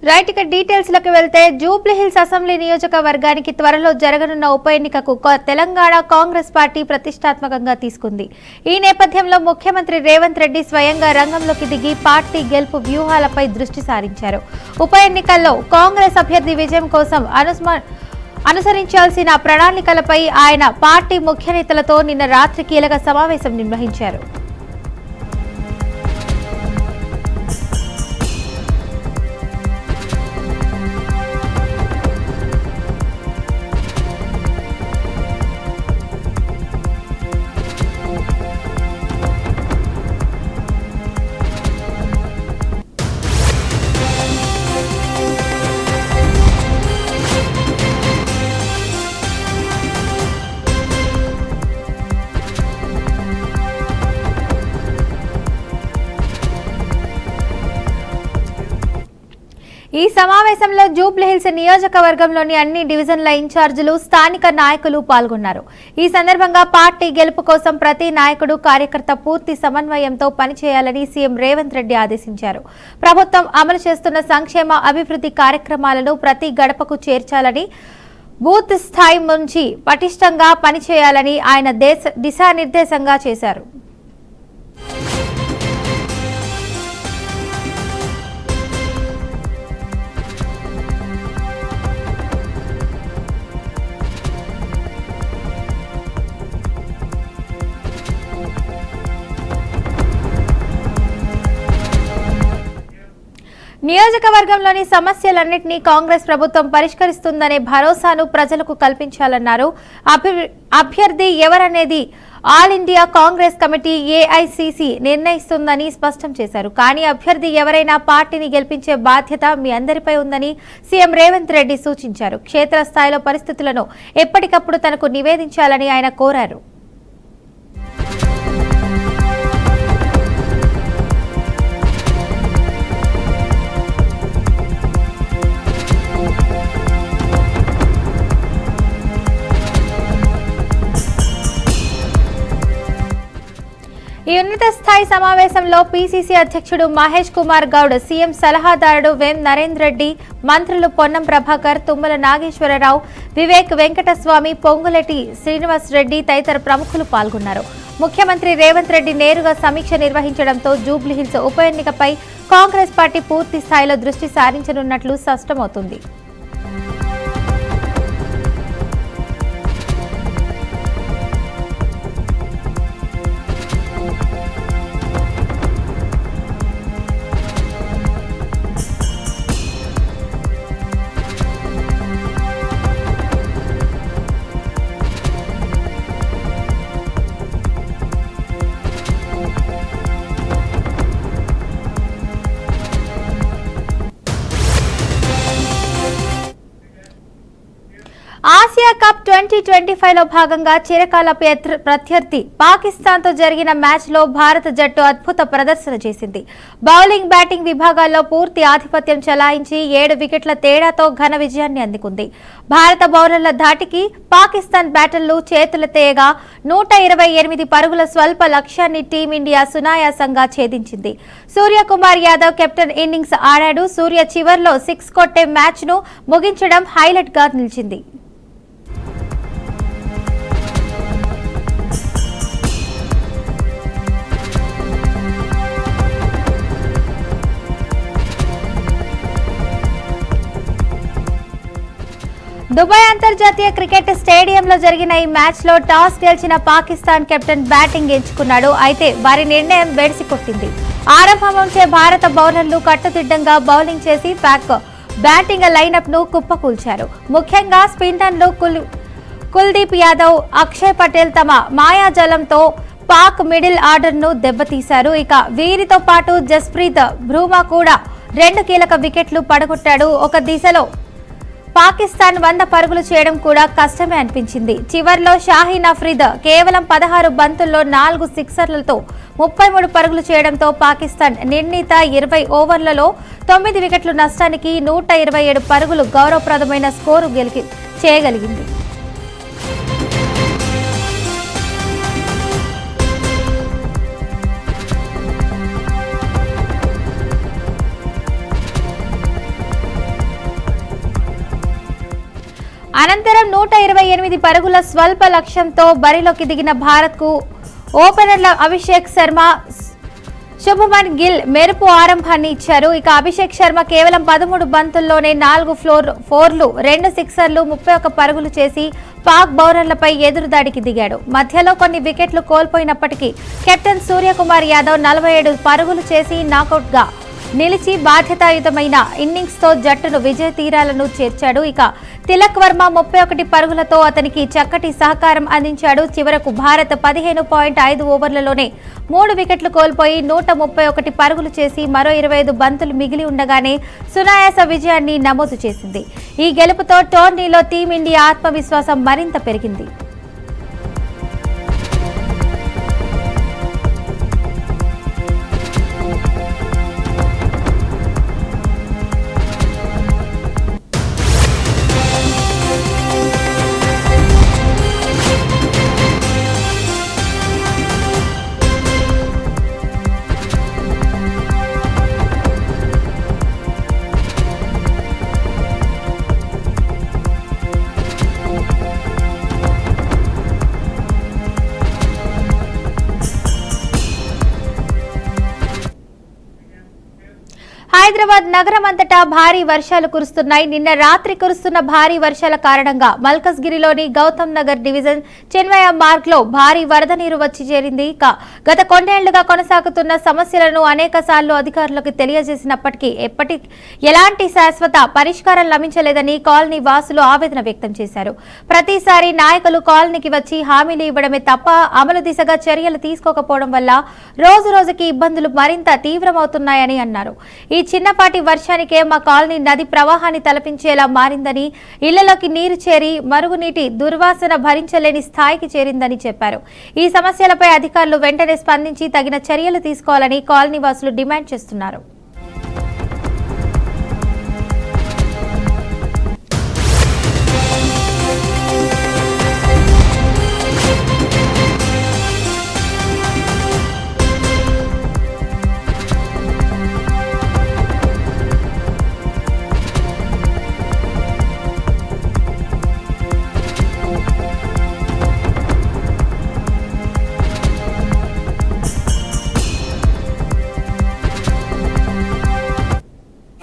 Right ఇక details లోకి వెళ్తే జూబ్లీహిల్స్ అసెంబ్లీ నియోజకవర్గానికి త్వరలో జరగనున్న ఉప ఎన్నికకు తెలంగాణ కాంగ్రెస్ పార్టీ ప్రతిష్టాత్మకంగా తీసుకుంది. ఈ నేపథ్యంలో ముఖ్యమంత్రి రేవంత్ రెడ్డి స్వయంగా రంగంలోకి దిగి పార్టీ గెలుపు వ్యూహాలపై దృష్టి సారించారు. ఉప ఎన్నికల్లో కాంగ్రెస్ అభ్యర్థి విజయం కోసం అనుసరించాల్సిన ప్రణాళికలపై ఆయన పార్టీ ముఖ్య నేతలతో నిన్న రాత్రి కీలక సమావేశం నిర్వహించారు. ఈ సమావేశంలో జూబ్లీహిల్స్ నియోజకవర్గంలోని అన్ని డివిజన్ల ఇన్ఛార్జీలు, స్థానిక నాయకులు పాల్గొన్నారు. ఈ సందర్భంగా పార్టీ గెలుపు కోసం ప్రతి నాయకుడు, కార్యకర్త పూర్తి సమన్వయంతో పనిచేయాలని సీఎం రేవంత్ రెడ్డి ఆదేశించారు. ప్రభుత్వం అమలు చేస్తున్న సంక్షేమ, అభివృద్ధి కార్యక్రమాలను ప్రతి గడపకు చేర్చాలని, బూత్ స్థాయి నుంచి పటిష్టంగా పనిచేయాలని ఆయన దిశానిర్దేశంగా చేశారు. నియోజకవర్గంలోని సమస్యలన్నింటినీ కాంగ్రెస్ ప్రభుత్వం పరిష్కరిస్తుందనే భరోసాను ప్రజలకు కల్పించాలన్నారు. అభ్యర్థి ఎవరనేది All India Congress Committee AICC నిర్ణయిస్తుందని స్పష్టం చేశారు. కానీ అభ్యర్థి ఎవరైనా పార్టీని గెలిపించే బాధ్యత మీ అందరిపై ఉందని సీఎం రేవంత్ రెడ్డి సూచించారు. క్షేత్రస్థాయిలో పరిస్థితులను ఎప్పటికప్పుడు తనకు నివేదించాలని ఆయన కోరారు. ఈ ఉన్నత స్థాయి సమావేశంలో పీసీసీ అధ్యక్షుడు మహేష్ కుమార్ గౌడ్, సీఎం సలహాదారుడు వేం నరేందర్ రెడ్డి, మంత్రులు పొన్నం ప్రభాకర్, తుమ్మల నాగేశ్వరరావు, వివేక్ వెంకటస్వామి, పొంగులేటి శ్రీనివాస్ రెడ్డి తదితర ప్రముఖులు పాల్గొన్నారు. ముఖ్యమంత్రి రేవంత్ రెడ్డి నేరుగా సమీక్ష నిర్వహించడంతో జూబ్లీహిల్స్ ఉప ఎన్నికపై కాంగ్రెస్ పార్టీ పూర్తి స్థాయిలో దృష్టి సారించనున్నట్లు స్పష్టమవుతుంది. ఆసియా కప్ 2025లో భాగంగా చిరకాల ప్రత్యర్థి పాకిస్తాన్తో జరిగిన మ్యాచ్లో భారత జట్టు అద్భుత ప్రదర్శన చేసింది. బౌలింగ్, బ్యాటింగ్ విభాగాల్లో పూర్తి ఆధిపత్యం చెలాయించి 7 వికెట్ల తేడాతో ఘన విజయాన్ని అందుకుంది. భారత బౌలర్ల ధాటికి పాకిస్తాన్ బ్యాటర్లు చేతులెత్తేయగా 128 పరుగుల స్వల్ప లక్ష్యాన్ని టీమిండియా సునాయాసంగా ఛేదించింది. సూర్యకుమార్ యాదవ్ కెప్టెన్ ఇన్నింగ్స్ ఆడాడు. సూర్య చివర్లో 6 కొట్టే మ్యాచ్ను ముగించడం హైలైట్ గా నిలిచింది. దుబాయ్ అంతర్జాతీయ క్రికెట్ స్టేడియంలో జరిగిన ఈ మ్యాచ్లో టాస్ గెలిచిన పాకిస్తాన్ కెప్టెన్ బ్యాటింగ్ ఎంచుకున్నాడు. అయితే వారి నిర్ణయం బెడిసి కొట్టింది. ఆరంభం నుంచే భారత బౌలర్లు కట్టుదిడ్డంగా బౌలింగ్ చేసి బ్యాటింగ్ లైనప్ ను కుప్పకూల్చారు. ముఖ్యంగా స్పిన్నర్లు కుల్దీప్ యాదవ్, అక్షయ్ పటేల్ తమ మాయాజాలంతో పాక్ మిడిల్ ఆర్డర్ ను దెబ్బతీశారు. ఇక వీరితో పాటు జస్ప్రీత్ బుమ్రా కూడా 2 కీలక వికెట్లు పడగొట్టాడు. ఒక దిశలో పాకిస్తాన్ 100 పరుగులు చేయడం కూడా కష్టమే అనిపించింది. చివర్లో షాహీన్ అఫ్రీద్ కేవలం 16 బంతుల్లో 4 సిక్సర్లతో 33 పరుగులు చేయడంతో పాకిస్తాన్ నిర్ణీత 20 ఓవర్లలో 9 వికెట్ల నష్టానికి 127 పరుగులు గౌరవప్రదమైన స్కోరు చేయగలిగింది. అనంతరం 128 పరుగుల స్వల్ప లక్ష్యంతో బరిలోకి దిగిన భారత్కు ఓపెనర్ల అభిషేక్ శర్మ, శుభమన్ గిల్ మెరుపు ఆరంభాన్ని ఇచ్చారు. ఇక అభిషేక్ శర్మ కేవలం 13 బంతుల్లోనే 4 ఫోర్లు, 2 సిక్సర్లు, 31 పరుగులు చేసి పాక్ బౌలర్లపై ఎదురుదాడికి దిగాడు. మధ్యలో కొన్ని వికెట్లు కోల్పోయినప్పటికీ కెప్టెన్ సూర్యకుమార్ యాదవ్ 47 పరుగులు చేసి నాకౌట్గా నిలిచి బాధ్యతాయుతమైన ఇన్నింగ్స్తో జట్టును విజయ తీరాలను చేర్చాడు. ఇక తిలక్ వర్మ 31 పరుగులతో అతనికి చక్కటి సహకారం అందించాడు. చివరకు భారత్ 15.5 ఓవర్లలోనే 3 వికెట్లు కోల్పోయి 131 పరుగులు చేసి మరో 25 బంతులు మిగిలి ఉండగానే సునాయాస విజయాన్ని నమోదు చేసింది. ఈ గెలుపుతో టోర్నీలో టీమిండియా ఆత్మవిశ్వాసం మరింత పెరిగింది. హైదరాబాద్ నగరం అంతటా భారీ వర్షాలు కురుస్తున్నాయి. నిన్న రాత్రి కురుస్తున్న భారీ వర్షాల కారణంగా మల్కజ్గిరిలోని గౌతమ్ నగర్ డివిజన్ చెన్మయ మార్గ్ లో భారీ వరద నీరు వచ్చి చేరింది. గత కొన్నేళ్లుగా కొనసాగుతున్న సమస్యలను అనేక సార్లు అధికారులకు తెలియజేసినప్పటికీ ఎలాంటి శాశ్వత పరిష్కారం లభించలేదని కాలనీ వాసులు ఆవేదన వ్యక్తం చేశారు. ప్రతిసారి నాయకులు కాలనీకి వచ్చి హామీలు ఇవ్వడమే తప్ప అమలు దిశగా చర్యలు తీసుకోకపోవడం వల్ల రోజు రోజుకి ఇబ్బందులు మరింత తీవ్రమవుతున్నాయని అన్నారు. ఈ చిన్నపాటి వర్షానికే మా కాలనీ నది ప్రవాహాన్ని తలపించేలా మారిందని, ఇళ్లలోకి నీరు చేరి మరుగునీటి దుర్వాసన భరించలేని స్థాయికి చేరిందని చెప్పారు. ఈ సమస్యలపై అధికారులు వెంటనే స్పందించి తగిన చర్యలు తీసుకోవాలని కాలనీ వాసులు డిమాండ్ చేస్తున్నారు.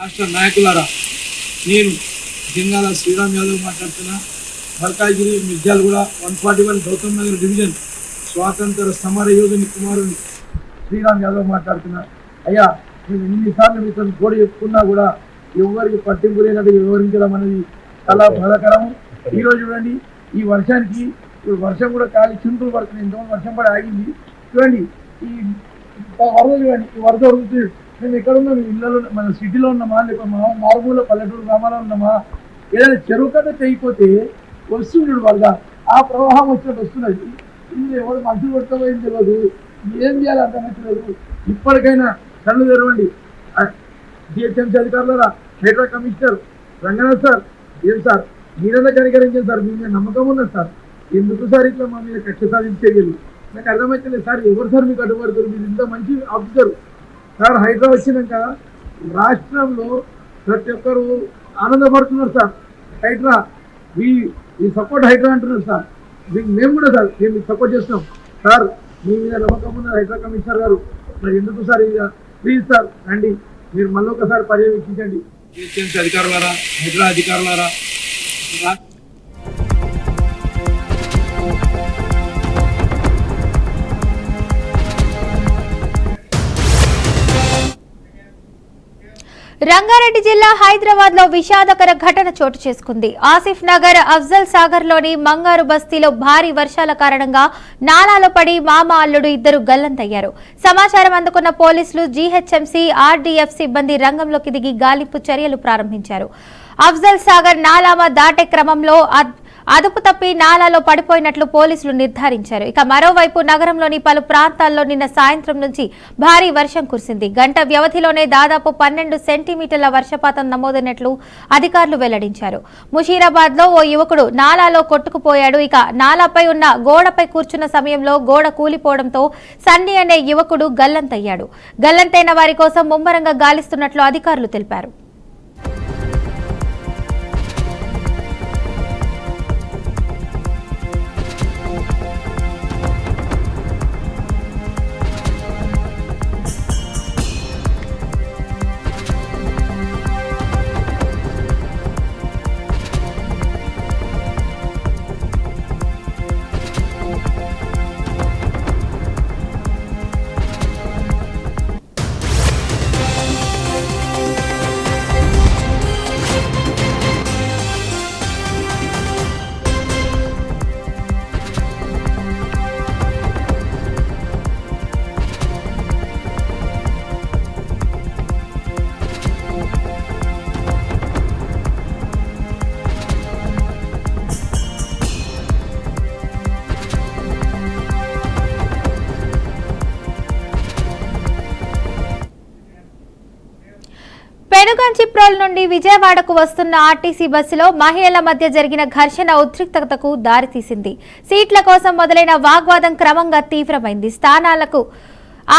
రాష్ట్ర నాయకులారా, నేను జింగాల శ్రీరామ్ యాదవ్ మాట్లాడుతున్నా. మల్కాజ్గిరి మిర్జాలగూడ 141 గౌతమ్ నగర్ డివిజన్ స్వాతంత్ర సమర యోధుని కుమారుని శ్రీరామ్ యాదవ్ మాట్లాడుతున్నా. అయ్యా, నేను ఎన్నిసార్లు మీతో కూడా చెప్పుకున్నా కూడా ఎవరికి పట్టింపు లేనట్టు వివరించడం అనేది చాలా బాధాకరము. ఈరోజు చూడండి, ఈ వర్షానికి వర్షం కూడా ఖాళీ చింతలు పడుతుంది. ఎంతమంది వర్షం పడి ఆగింది చూడండి. ఈ వరద చూడండి, ఈ వరద ఉరుగుతుంది. మేము ఎక్కడున్నాం? ఇళ్ళలో మన సిటీలో ఉన్నామా, లేకపోతే మారుమూల పల్లెటూరు గ్రామాల్లో ఉన్నామా? ఏదైనా చెరువు కట్ట తెగిపోతే వస్తుంది వరద, ఆ ప్రవాహం వచ్చినట్టు వస్తున్నది. ఇది ఎవరు మనుషులు కొట్టబోయింది తెలియదు, ఏం చేయాలో అర్థమవుతలేదు. ఇప్పటికైనా కళ్ళు తెరవండి. జిహెచ్ఎంసీ అధికారులరా, హైడ్రా కమిషనర్ రంగనాథ్ సార్, ఏం సార్ మీరంతా కనికరించారు సార్, మీ మీద నమ్మకం ఉన్నది సార్. ఎందుకు సార్ ఇట్లా మా మీద కక్ష సాధించే చర్యలు? నాకు అర్థమవుతలేదు సార్. ఎవరు సార్ మీకు అడ్డుపడుతారు? మీరు ఇంత మంచి ఆఫీసర్ సార్. హైడ్రా వచ్చినాక రాష్ట్రంలో ప్రతి ఒక్కరు ఆనందపడుతున్నారు సార్. హైడ్రా ఈ సపోర్ట్ హైడ్రా అంటున్నారు సార్. మేము కూడా సార్ మేము సపోర్ట్ చేస్తున్నాం సార్. మీ మీద నమ్మకం ఉన్న హైడ్రా కమిషనర్ గారు, మరి ఎందుకు సార్ ఇక ప్లీజ్ సార్ రండి, మీరు మళ్ళీ ఒకసారి పర్యవేక్షించండి. జిహెచ్ఎంసీ అధికారులారా, హైడ్రా అధికారులారా, రంగారెడ్డి జిల్లా హైదరాబాద్ లో విషాదకర ఘటన చోటు చేసుకుంది. ఆసిఫ్ నగర్, అఫ్జల్ సాగర్ లోని మంగారు బస్తీలో భారీ వర్షాల కారణంగా నాలాలో పడి మామ అల్లుడు ఇద్దరు గల్లంతయ్యారు. సమాచారం అందుకున్న పోలీసులు, జీహెచ్ఎంసీ, ఆర్డీఎఫ్ సిబ్బంది రంగంలోకి దిగి గాలింపు చర్యలు ప్రారంభించారు. అఫ్జల్ సాగర్ నాలామ దాటే క్రమంలో అదుపు తప్పి నాలాలో పడిపోయినట్లు పోలీసులు నిర్ధారించారు. ఇక మరోవైపు నగరంలోని పలు ప్రాంతాల్లో నిన్న సాయంత్రం నుంచి భారీ వర్షం కురిసింది. గంట వ్యవధిలోనే దాదాపు 12 సెంటీమీటర్ల వర్షపాతం నమోదైనట్లు అధికారులు వెల్లడించారు. ముషీరాబాద్ లో ఓ యువకుడు నాలాలో కొట్టుకుపోయాడు. ఇక నాలాపై ఉన్న గోడపై కూర్చున్న సమయంలో గోడ కూలిపోవడంతో సన్నీ అనే యువకుడు గల్లంతయ్యాడు. గల్లంతైన వారి కోసం ముమ్మరంగా గాలిస్తున్నట్లు అధికారులు తెలిపారు. పెనుగంచిప్రోలు నుండి విజయవాడకు వస్తున్న ఆర్టీసీ బస్సులో మహిళల మధ్య జరిగిన ఘర్షణ ఉద్రిక్తతకు దారితీసింది. సీట్ల కోసం మొదలైన వాగ్వాదం క్రమంగా తీవ్రమైంది. స్థానాలకు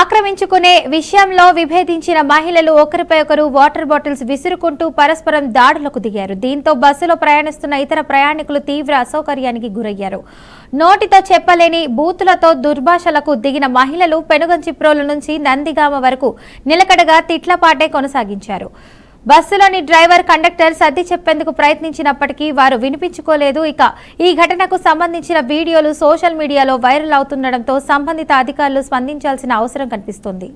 ఆక్రమించుకునే విషయంలో విభేదించిన మహిళలు ఒకరిపై ఒకరు వాటర్ బాటిల్స్ విసురుకుంటూ పరస్పరం దాడులకు దిగారు. దీంతో బస్సులో ప్రయాణిస్తున్న ఇతర ప్రయాణికులు తీవ్ర అసౌకర్యానికి గురయ్యారు. నోటితో చెప్పలేని బూతులతో దుర్భాషలకు దిగిన మహిళలు పెనుగంచిప్రోలు నుంచి నందిగామ వరకు నిలకడగా తిట్లపాటే కొనసాగించారు. బస్సులోని డ్రైవర్, కండక్టర్ సర్ది చెప్పేందుకు ప్రయత్నించినప్పటికీ వారు వినిపించుకోలేదు. ఇక ఈ ఘటనకు సంబంధించిన వీడియోలు సోషల్ మీడియాలో వైరల్ అవుతుండటంతో సంబంధిత అధికారులు స్పందించాల్సిన అవసరం కనిపిస్తోంది.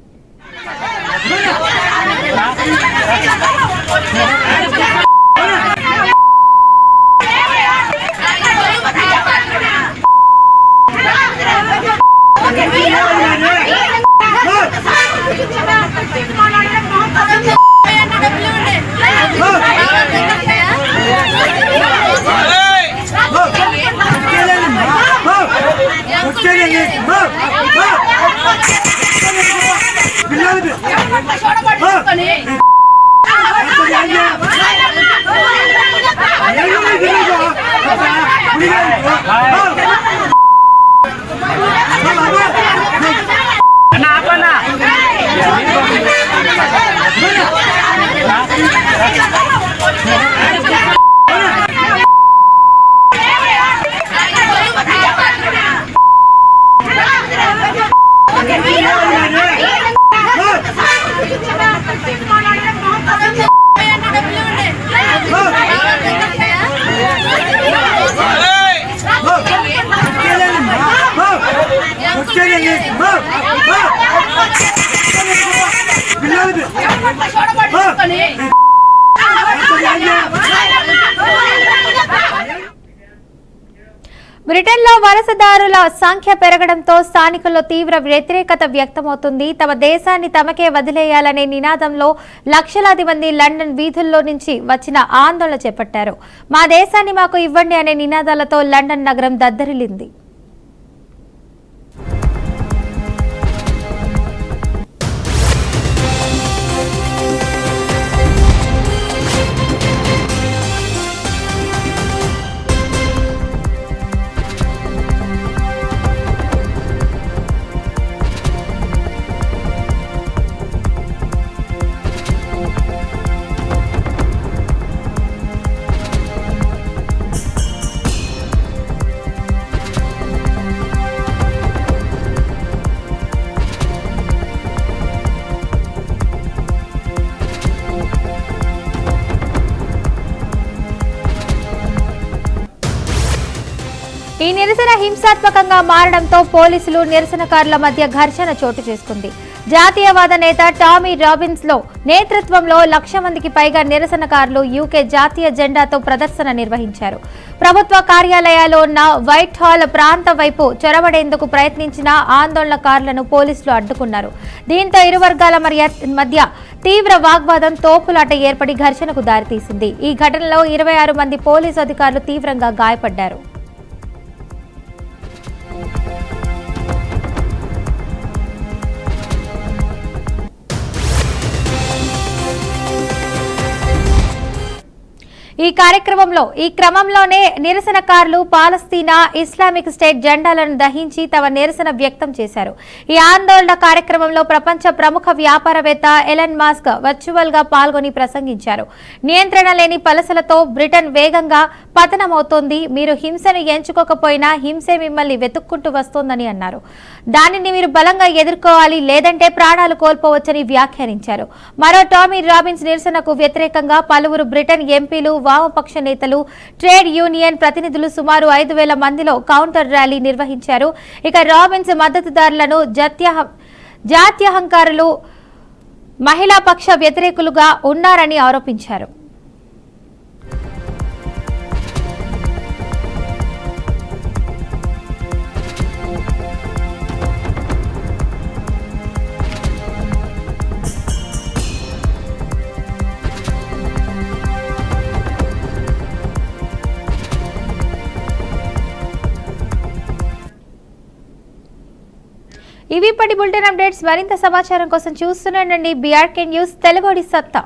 బ్రిటన్లో వలసదారుల సంఖ్య పెరగడంతో స్థానికుల్లో తీవ్ర వ్యతిరేకత వ్యక్తమవుతుంది. తమ దేశాన్ని తమకే వదిలేయాలనే నినాదంలో లక్షలాది మంది లండన్ వీధుల్లో నుంచి వచ్చిన ఆందోళన చేపట్టారు. మా దేశాన్ని మాకు ఇవ్వండి అనే నినాదాలతో లండన్ నగరం దద్దరిల్లింది. ఈ నిరసన హింసాత్మకంగా మారడంతో పోలీసులు, నిరసనకారుల మధ్య ఘర్షణ చోటు చేసుకుంది. జాతీయవాద నేత టామీ రాబిన్స్ లో నేతృత్వంలో 1,00,000 మందికి పైగా నిరసనకారులు యూకే జాతీయ జెండాతో ప్రదర్శన నిర్వహించారు. ప్రభుత్వ కార్యాలయాల్లో ఉన్న వైట్ హాల్ ప్రాంతం వైపు చొరబడేందుకు ప్రయత్నించిన ఆందోళనకారులను పోలీసులు అడ్డుకున్నారు. దీంతో ఇరు వర్గాల మధ్య తీవ్ర వాగ్వాదం, తోపులాట ఏర్పడి ఘర్షణకు దారితీసింది. ఈ ఘటనలో 26 మంది పోలీసు అధికారులు తీవ్రంగా గాయపడ్డారు. ఈ క్రమంలోనే నిరసనకారులు పాలస్తీనా ఇస్లామిక్ స్టేట్ జెండాలను దహించి తమ నిరసన వ్యక్తం చేశారు. ఈ ఆందోళన కార్యక్రమంలో ప్రపంచ ప్రముఖ వ్యాపారవేత్త ఎలన్ మస్క్ వర్చువల్ గా పాల్గొని ప్రసంగించారు. నియంత్రణ లేని పలసలతో బ్రిటన్ వేగంగా పతనమవుతోంది. మీరు హింసను ఎంచుకోకపోయినా హింసే మిమ్మల్ని వెతుక్కుంటూ వస్తోందని అన్నారు. దానిని మీరు బలంగా ఎదుర్కోవాలి, లేదంటే ప్రాణాలు కోల్పోవచ్చని వ్యాఖ్యానించారు. మరో టామీ రాబిన్స్ నిరసనకు వ్యతిరేకంగా పలువురు బ్రిటన్ ఎంపీలు, వామపక్ష నేతలు, ట్రేడ్ యూనియన్ ప్రతినిధులు సుమారు 5,000 మందిలో కౌంటర్ ర్యాలీ నిర్వహించారు. ఇక రాబిన్స్ మద్దతుదారులను జాత్యహంకారులు, మహిళా పక్ష వ్యతిరేకులుగా ఉన్నారని ఆరోపించారు. ఇవి ఇప్పటి బులెటిన్ అప్డేట్స్. మరింత సమాచారం కోసం చూస్తూనే ఉండండి బీఆర్కే న్యూస్ తెలుగుడి సత్తా.